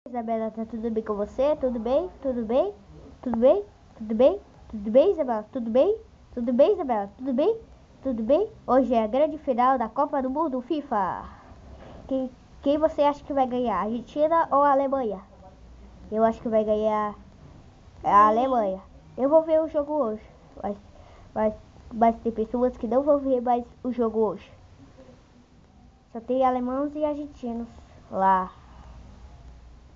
Isabela, tá tudo bem com você? Tudo bem? Tudo bem? Tudo bem? Tudo bem? Tudo bem, Isabela? Tudo bem? Tudo bem, Isabela? Tudo bem? Tudo bem? Hoje é a grande final da Copa do Mundo FIFA. Quem você acha que vai ganhar? Argentina ou a Alemanha? Eu acho que vai ganhar a Alemanha. Eu vou ver o jogo hoje. Mas tem pessoas que não vão ver mais o jogo hoje. Só tem alemãos e argentinos lá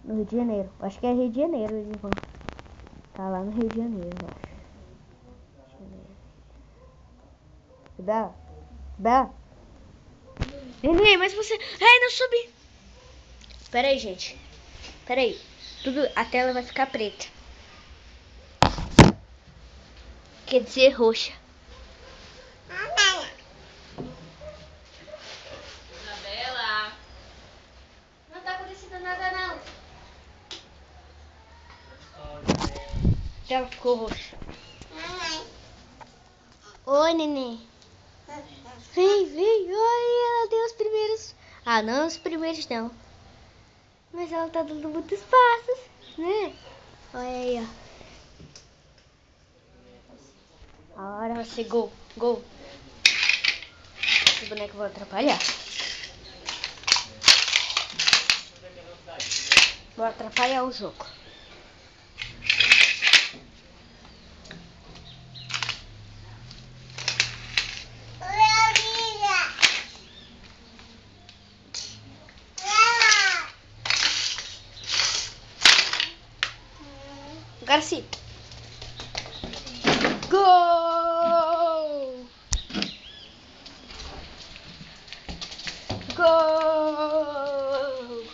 no Rio de Janeiro. Acho que é Rio de Janeiro, eles vão. Tá lá no Rio de Janeiro, eu acho. Bela? Bela? Neném, mas você... Ai, não subi. Pera aí, gente. Pera aí. A tela vai ficar preta. Quer dizer roxa. Isabela. Não tá acontecendo nada, não. A tela ficou roxa. Oi, neném. Vem. Oi, ela deu os primeiros... Ah, não os primeiros, não. Mas ela tá dando muitos passos, né? Olha aí, ó. Agora vai ser gol. Os bonecos vão atrapalhar. Vou atrapalhar o jogo. Agora sim. Gol! Gol!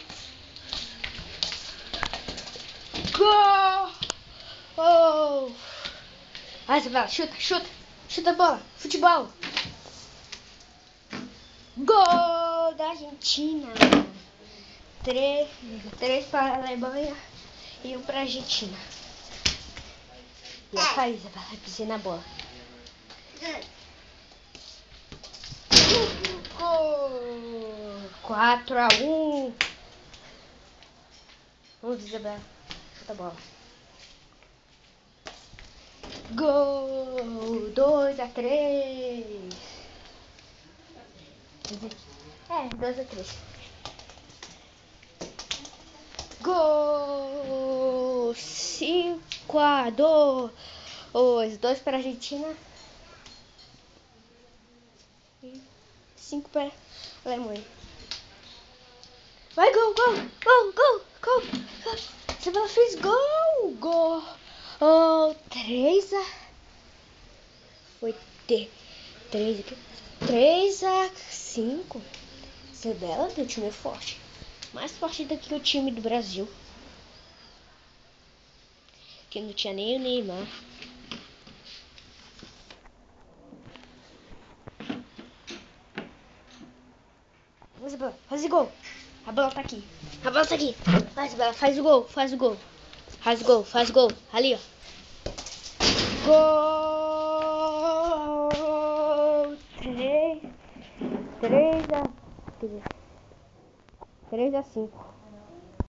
Gol! Oh! Vai, Isabela, chuta a bola, futebol. Gol da Argentina. Três para a Alemanha e um para a Argentina. E a Isabela vai pisar na bola. Gol! 4-1. Vamos, Isabela. Chuta a bola. Gol! 2-3. 2-3. Gol! 5-2. 2 para a Argentina e 5 para a Alemanha. Vai, gol! Isabela fez gol! 3-3. Foi 3-5. Isabela, teu time é forte. Mais forte do que o time do Brasil. Que não tinha nem o Neymar. Isabela, faz o gol. A bola tá aqui. Vai, Isabela, faz o gol. Faz o gol. Ali, ó. Gol! 3-5.